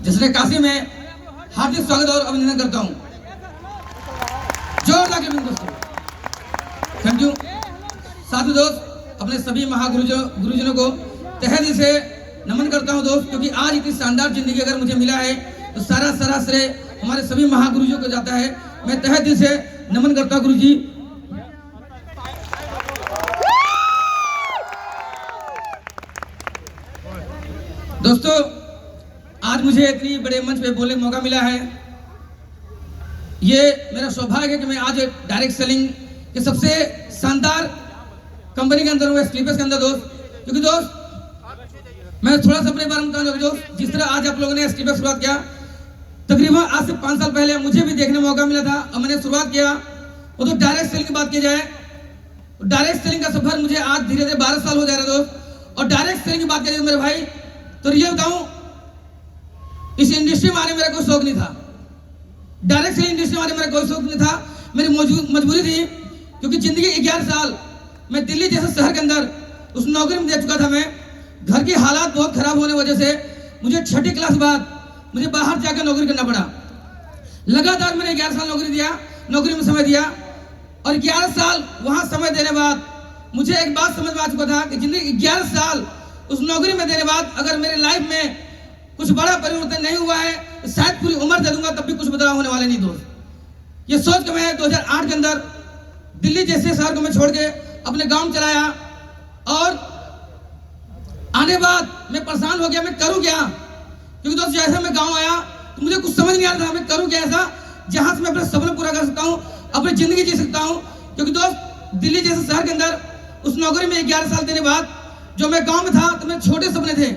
जिसने काशी में हार्दिक स्वागत और अभिनंदन करता हूं। जोरदार के दोस्तों, थैंक यू। साथी दोस्त, अपने सभी गुरुजनों को तहे दिल से नमन करता हूं दोस्त, क्योंकि आज इतनी शानदार जिंदगी अगर मुझे मिला है तो सारा श्रेय हमारे सभी महागुरुजियों को जाता है। मैं तहे दिल से नमन करता हूं गुरु जी। दोस्तों, आज मुझे इतनी बड़े मंच पे बोलने का मौका मिला है। ये मेरा सौभाग्य है कि मैं आज डायरेक्ट सेलिंग के सबसे शानदार कंपनी के अंदर हूँ, स्लीपर्स के अंदर दोस्त। क्योंकि दोस्त, मैं थोड़ा सा अपने बारे में बताऊंगा दोस्त। जिस तरह आज आप लोगों ने स्लीपर शुरुआत किया, तकरीबन आज से 5 साल पहले मुझे भी देखने का मौका मिला था और मैंने शुरुआत किया। वो तो डायरेक्ट सेलिंग की बात की जाए, डायरेक्ट सेलिंग का सफर मुझे आज धीरे धीरे 12 साल हो जा रहा है दोस्त। और डायरेक्ट सेलिंग की बात की जाए मेरे भाई, तो ये बताऊं, इस इंडस्ट्री में आने मेरा कोई शौक नहीं था। डायरेक्ट सेलिंग इंडस्ट्री में आने मेरा कोई शौक नहीं था, मेरी मजबूरी थी। क्योंकि जिंदगी 11 साल मैं दिल्ली जैसे शहर के अंदर उस नौकरी में दे चुका था। मैं घर की हालात बहुत खराब होने की वजह से मुझे 6ठी क्लास बाद मुझे बाहर जाकर नौकरी करना पड़ा। लगातार मैंने 11 साल नौकरी में समय दिया। और 11 साल वहां समय देने बाद मुझे एक बात समझ में आ चुका था कि जिंदगी 11 साल उस नौकरी में देने बाद अगर मेरे लाइफ में कुछ बड़ा परिवर्तन नहीं हुआ है तो शायद पूरी उम्र दे दूंगा, तब भी कुछ बदलाव होने वाले नहीं दोस्त। ये सोच के मैं 2008 के अंदर दिल्ली जैसे शहर को मैं छोड़ के अपने गांव चलाया। और आने बाद मैं परेशान हो गया, मैं करूं क्या। क्योंकि दोस्त, जैसे मैं गांव आया तो मुझे कुछ समझ नहीं आ रहा था मैं करूं क्या ऐसा जहां से मैं अपने सपने पूरा कर सकता हूं, अपनी जिंदगी जी सकता हूं। क्योंकि दोस्त, दिल्ली जैसे शहर के अंदर उस नौकरी में 11 साल देने बाद जो मैं गांव में था तो मेरे छोटे सपने थे,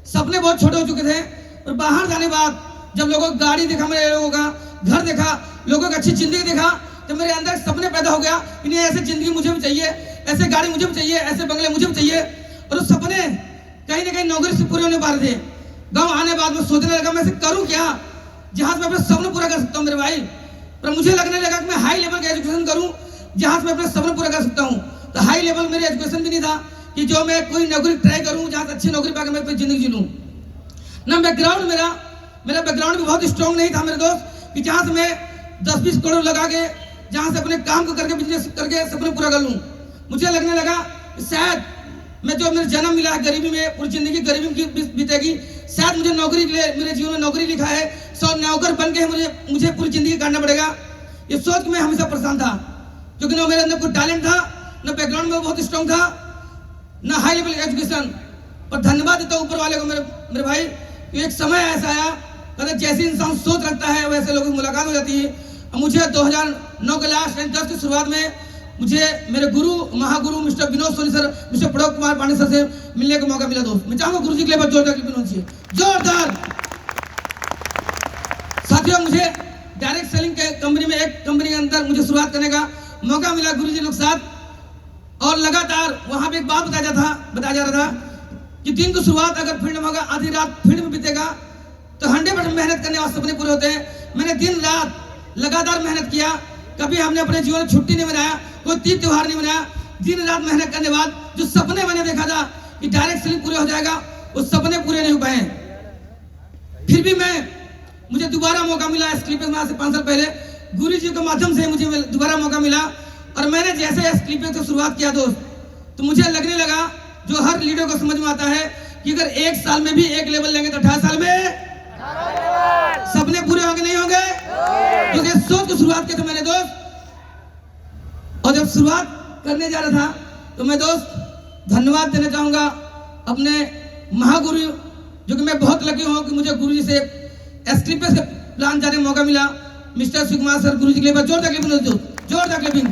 सपने बहुत छोटे हो चुके थे। और बाहर जाने बाद जब लोगों को गाड़ी देखा, मेरे लोगों का घर देखा, लोगों की अच्छी जिंदगी देखा, तो मेरे अंदर सपने पैदा हो गया कि नहीं, ऐसे जिंदगी मुझे भी चाहिए, ऐसे गाड़ी मुझे भी चाहिए, ऐसे बंगले मुझे भी चाहिए। और उस सपने कहीं ना कहीं नौकरी से पूरे होने पा रहे थे। गाँव आने बाद मैं सोचने लगा मैं ऐसे करूँ क्या जहाँ से मैं अपने सपने पूरा कर सकता हूँ मेरे भाई। पर मुझे लगने लगा कि मैं हाई लेवल का एजुकेशन करूँ जहाँ से मैं अपने सपने पूरा कर सकता हूँ। तो हाई लेवल मेरी एजुकेशन भी नहीं था कि जो मैं कोई नौकरी ट्राई करूं जहां से अच्छी नौकरी पाकर मैं अपनी जिंदगी जी लूं ना। बैकग्राउंड मेरा बैकग्राउंड भी बहुत स्ट्रांग नहीं था मेरे दोस्त, कि जहां से मैं 10-20 करोड़ लगा के जहां से अपने काम को करके बिजनेस करके सपने पूरा कर लूं। मुझे लगने लगा शायद मैं जो मेरा जन्म मिला है गरीबी में, पूरी जिंदगी गरीबी की बीतेगी, शायद मुझे नौकरी के लिए मेरे जीवन में नौकरी लिखा है, सो नौकर बन के मुझे पूरी जिंदगी काटना पड़ेगा। ये सोच के मैं हमेशा परेशाान था, क्योंकि ना मेरे अंदर कोई टैलेंट था, ना बैकग्राउंड में बहुत स्ट्रांग था, ना हाई लेवल एजुकेशन। पर धन्यवाद देता हूँ ऊपर वाले को मेरे भाई, कि एक समय ऐसा आया कहते जैसे इंसान सोच रखता है वैसे लोगों की मुलाकात हो जाती है। और मुझे 2009 के लास्ट 10 की शुरुआत में मुझे मेरे गुरु महागुरु mister Vinod Soni sir, mister Pradeep Kumar Pandey sir से मिलने का मौका मिला दोस्त। मैं चाहूंगा गुरु जी के लिए जोरदार क्लिप होनी चाहिए, जोरदार। साथियों, मुझे डायरेक्ट सेलिंग के कंपनी में एक कंपनी के अंदर मुझे शुरुआत करने का मौका मिला गुरु जी लोग साथ। और लगातार वहां पे एक बात बताया जा रहा था कि दिन की शुरुआत अगर फील्ड में होगा, आधी रात फील्ड में बीतेगा, तो 100% मेहनत करने वाले सपने पूरे होते हैं। मैंने दिन रात लगातार मेहनत किया, कभी हमने अपने जीवन में छुट्टी नहीं मनाया, कोई तीज त्योहार नहीं मनाया। दिन रात मेहनत करने बाद जो सपने मैंने देखा था कि डायरेक्ट सेलिंग पूरे हो जाएगा, वो सपने पूरे नहीं हो पाए। फिर भी मुझे दोबारा मौका मिला स्लीपर्स में, आज से 5 साल पहले गुरु जी के माध्यम से मुझे दोबारा मौका मिला। और मैंने जैसे स्लीपर्स से शुरुआत किया दोस्त, तो मुझे लगने लगा, जो हर लीडर को समझ में आता है, कि अगर 1 साल में भी 1 लेवल लेंगे तो 18 साल में सपने पूरे होंगे नहीं होंगे। तो ये सोच की शुरुआत की थी मैंने दोस्त। और जब शुरुआत करने जा रहा था तो मैं दोस्त धन्यवाद देना चाहूंगा अपने महागुरु, जो कि मैं बहुत लकी हूं कि मुझे गुरु जी से स्लीपर्स के प्लान जाने का मौका मिला, मिस्टर सुकुमार सर। गुरु जी के लिए जोरदार क्लिपिंग।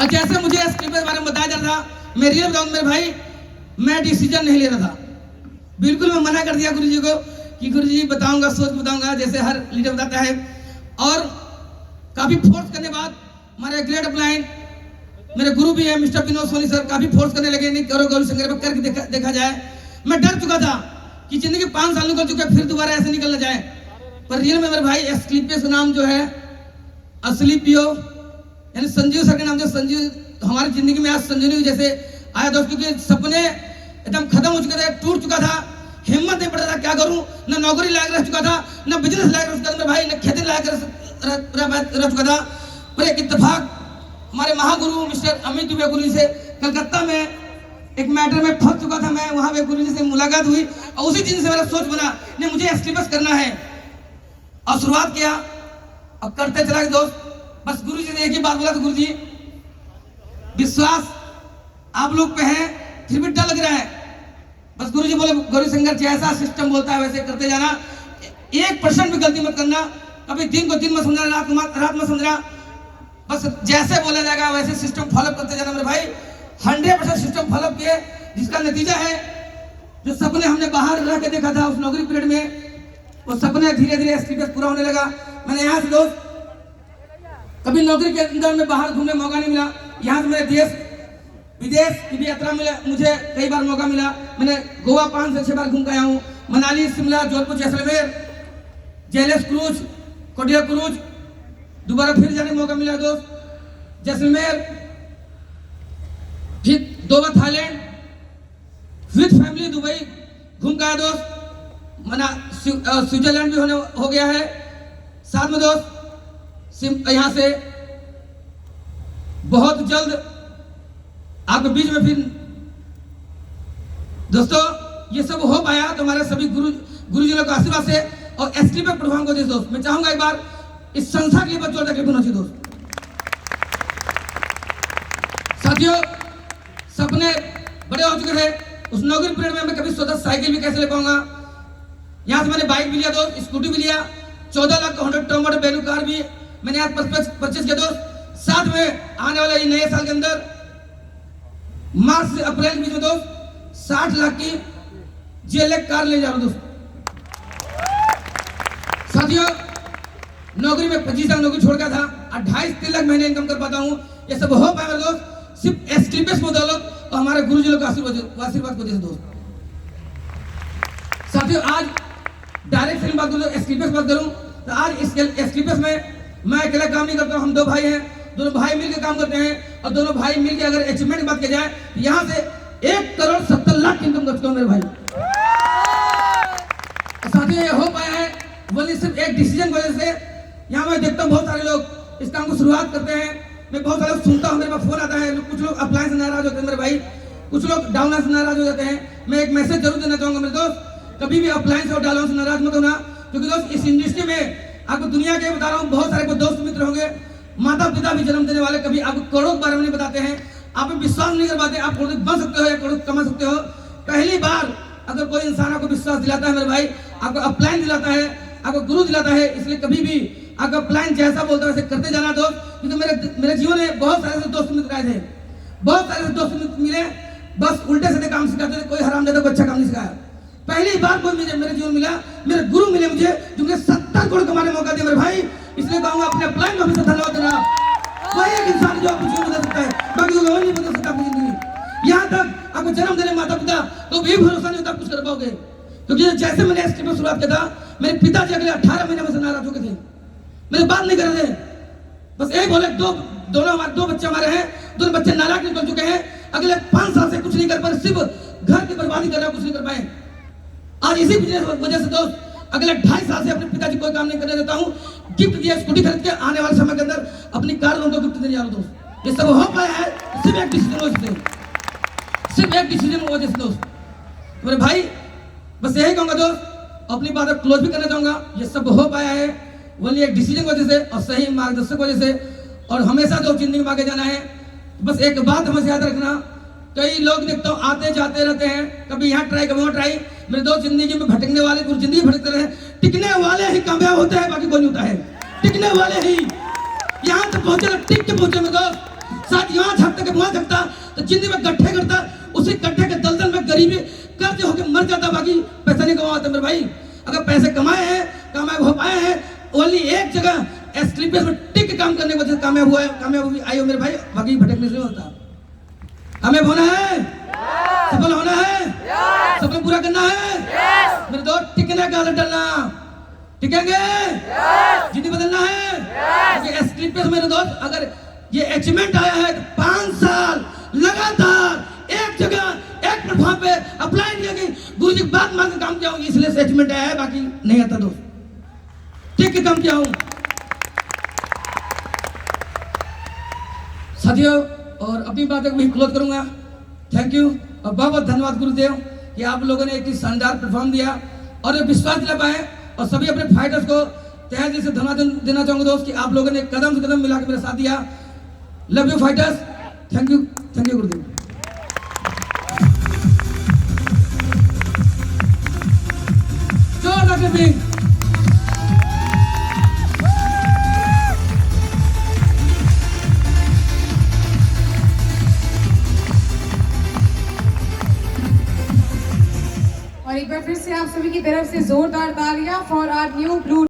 और जैसे मुझे स्लीपर्स के बारे में बताया जा रहा था, मैं रियल बताऊं मेरे भाई, मैं डिसीजन नहीं ले रहा था बिल्कुल। मैं मना कर दिया गुरु जी को कि गुरु जी बताऊंगा, सोच बताऊंगा, जैसे हर लीडर बताता है। और काफी फोर्स करने बाद हमारे ग्रेट अपलाइन मेरे गुरु भी है मिस्टर विनोद सोनी सर, काफी फोर्स करने लगे, नहीं करो गौरी शंकर करके देखा जाए। मैं डर चुका था कि जिंदगी 5 साल निकल चुके, फिर दोबारा ऐसे निकल ना जाए। पर रियल में मेरे भाई स्लीपर्स का नाम जो है असली पियो, यानी संजीव सर के नाम, जो संजीव हमारी जिंदगी में आज संजीवनी जैसे आया दोस्त। क्योंकि सपने एकदम खत्म हो चुके थे, टूट चुका था, हिम्मत नहीं पड़ रहा क्या करूं, न नौकरी लायक रह चुका था, न बिजनेस लायक रह चुका था मेरे भाई, न खेती लायक रह चुका था। पर एक इत्तेफाक हमारे महागुरु मिस्टर अमित दुबे गुरु जी से कलकत्ता में एक मैटर में फंस चुका था मैं, वहां पे गुरु जी से मुलाकात हुई और उसी दिन से मेरा सोच बना नहीं मुझे एसटीपीएस करना है और शुरुआत किया और करते चला दोस्त। बस गुरु जी ने एक ही बात बोला था, गुरु जी विश्वास आप लोग पे है फिर भी डर लग रहा है। बस गुरु जी बोले गौरी शंकर जैसा सिस्टम बोलता है वैसे करते जाना, 1% भी गलती मत करना, कभी दिन को दिन मत समझना, रात मत समझना, बस जैसे बोला जाएगा वैसे सिस्टम फॉलो करते जाना मेरे भाई। 100% सिस्टम फॉलो किए, जिसका नतीजा है जो सपने हमने बाहर रह के देखा था उस नौकरी पीरियड में, वो सपने धीरे धीरे एसटीपीएस पूरा होने लगा। मैंने यहाँ से दोस्त कभी नौकरी के अंदर में बाहर घूमने मौका नहीं मिला, यहाँ से मेरे देश विदेश की भी यात्रा मिला, मुझे कई बार मौका मिला। मैंने गोवा 5 से 6 बार घूम के आया हूँ, मनाली, शिमला, जोधपुर, जैसलमेर, जेएलएस क्रूज, कोटिया क्रूज, दोबारा फिर जाने मौका मिला दोस्त, जैसलमेर, फिर 2 बार थाईलैंड, विद फैमिली दुबई घूम के आया दोस्त, मना स्विट्जरलैंड भी हो गया है साथ में दोस्त। यहाँ से बहुत जल्द आपके बीच में फिर दोस्तों ये सब हो पाया तो हमारे सभी गुरुजनों के आशीर्वाद से और एसटीपीएस प्रोग्राम को दोस्त मैं चाहूंगा एक बार इस संस्था के लिए बहुत जोरदार होना चाहिए दोस्त। साथियों सपने बड़े हो चुके थे, उस नौकरी पीरियड में मैं कभी सोचा साइकिल भी कैसे ले पाऊंगा, यहाँ से मैंने बाइक भी लिया दोस्त, स्कूटी भी लिया, 14 लाख का होंडा टोमोटो बैलू कार भी मैंने आज परचेज किया दोस्त। साथ में आने वाले नए साल के अंदर मार्च से अप्रैल के बीच में दोस्त 60 लाख की जेएलएक्स कार ले जा रहा हूं दोस्त। साथियों नौकरी में 25 लाख नौकरी छोड़ गया था, 2.5-3 लाख महीने इनकम कर पाता हूं, ये सब हो पाया मेरे दोस्त सिर्फ एसटीपीएस बदौलत और हमारे गुरुजी लोग का आशीर्वाद को जैसे दोस्त। साथियों आज डायरेक्ट फिल्म बात करूं, एसटीपीएस बात करूं तो आज इस एसटीपीएस में मैं अकेला काम नहीं करता हूं, हम 2 भाई हैं, दोनों भाई मिलकर काम करते हैं और दोनों भाई मिलकर अगर अचीवमेंट की बात की जाए तो यहाँ से 1,70,00,000 इनकम कर चुका हूं मेरे भाई। साथियों ये हो पाया है वही सिर्फ एक डिसीजन की वजह से। यहाँ मैं देखता हूँ बहुत सारे लोग इस काम को शुरुआत करते हैं, मैं बहुत सारे लोग सुनता हूँ, मेरे पास फोन आता है, कुछ लोग अप्लाई से नाराज होते हैं मेरे भाई, कुछ लोग डाउन से नाराज हो जाते हैं। मैं एक मैसेज जरूर देना चाहूंगा मेरे दोस्त, कभी भी अप्लाई से और डाउन से नाराज मत होना, क्योंकि दोस्त इस इंडस्ट्री में आपको दुनिया के बता रहा हूँ बहुत सारे दोस्त मित्र होंगे, माता पिता भी जन्म देने वाले कभी आपको करोड़ों के बारे में नहीं बताते हैं, आप विश्वास नहीं कर पाते आप करोड़ बन सकते हो या करोड़ कमा सकते हो। पहली बार अगर कोई इंसान आपको विश्वास दिलाता है मेरे भाई, आपको अपलाइन दिलाता है, आपको गुरु दिलाता है, इसलिए कभी भी आपका प्लान जैसा बोलता है वैसे करते जाना दोस्त। क्योंकि मेरे जीवन में बहुत सारे दोस्त मित्र आए थे, बहुत सारे दोस्त मित्र मिले, बस उल्टे सीधे काम सिखाते थे, कोई हरामजादा को अच्छा काम नहीं सिखाया। पहली बार कोई मेरे जीवन मिला, मेरे गुरु मिले मुझे जो मुझे 70 करोड़ कमाने मौका दिया मेरे भाई, इसलिए कहूंगा अपने प्लान को हमेशा धन्यवाद देना। कोई एक इंसान जो आपको जीवन बदल सकता है, बाकी कोई नहीं बदल सकता अपनी जिंदगी। यहाँ तक आपको जन्म देने माता पिता तो भी भरोसा नहीं होता कुछ कर पाओगे, क्योंकि जैसे मैंने एसटी में शुरुआत किया था मेरे पिताजी अगले 18 महीने में से नाराज हो गए थे, मेरे बात नहीं कर रहे थे, बस एक बोले दोनों हमारे 2 बच्चे हमारे हैं, दोनों बच्चे नाराज निकल चुके हैं, अगले 5 साल से कुछ नहीं कर पाए, सिर्फ घर की बर्बादी कर रहे हैं, कुछ नहीं कर पाए। आज इसी वजह से दोस्त अगले 2.5 साल से अपने पिताजी कोई काम नहीं करने देता हूँ, गिफ्ट दिया स्कूटी खरीद के, आने वाले समय के अंदर अपनी कार उनको गिफ्ट देने जा रहा हूँ दोस्त। ये सब हो पाया है सिर्फ एक डिसीजन वजह से, सिर्फ एक डिसीजन वजह से दोस्त। मेरे भाई बस यही कहूंगा दोस्त, अपनी बात क्लोज भी करना चाहूंगा, ये सब हो पाया है वही एक डिसीजन वजह से और सही मार्गदर्शक वजह से, और हमेशा तो जिंदगी में आगे जाना है। बस एक बात हमें याद रखना, कई लोग देखता हूँ आते जाते रहते हैं, कभी यहाँ ट्राई कभी वहाँ ट्राई, मेरे दोस्त जिंदगी में भटकने वाले पूरी जिंदगी भटकते रहे, टिकने वाले ही कामयाब होते हैं, बाकी कोई नहीं होता है, टिकने वाले ही यहाँ तक पहुंचे, टिक के पहुंचे मेरे दोस्त। साथ यहाँ झकता के वहाँ झकता तो जिंदगी में गड्ढे करता, उसी गड्ढे के दलदल में गरीबी कर्ज होकर मर जाता, बाकी पैसा नहीं कमाता मेरे भाई। अगर पैसे कमाए हैं, कामयाब हो पाए हैं, ओनली एक जगह एसटीपीएस में टिक काम करने की वजह से कामयाब हुआ है, कामयाब आई हो मेरे भाई, बाकी भटकने से नहीं होता। हमें होना है, सफल होना है, सपना पूरा करना है मेरे दोस्त, टिकने का आदत डालना, टिकेंगे जिंदगी बदलना है। एसटीपीएस मेरे दोस्त अगर ये अचीवमेंट आया है तो 5 साल लगातार एक जगह डायरेक्ट प्लेटफॉर्म पे अप्लाई नहीं होगी, गुरु जी बात मान के काम किया हूँ, इसलिए स्टेटमेंट आया है, बाकी नहीं आता दोस्त, टेक के काम किया हूँ साथियों। और अपनी बातें भी क्लोज करूंगा। थैंक यू और बहुत बहुत धन्यवाद गुरुदेव कि आप लोगों ने एक शानदार परफॉर्म दिया और विश्वास दिला पाए, और सभी अपने फाइटर्स को तहे दिल से धन्यवाद देना चाहूंगा दोस्त कि आप लोगों ने कदम से कदम मिला के मेरा साथ दिया। Love you fighters, thank you गुरुदेव। जोरदार क्लैपिंग। और एक बार फिर से आप सभी की तरफ से जोरदार तालियां फॉर आवर न्यू ब्लू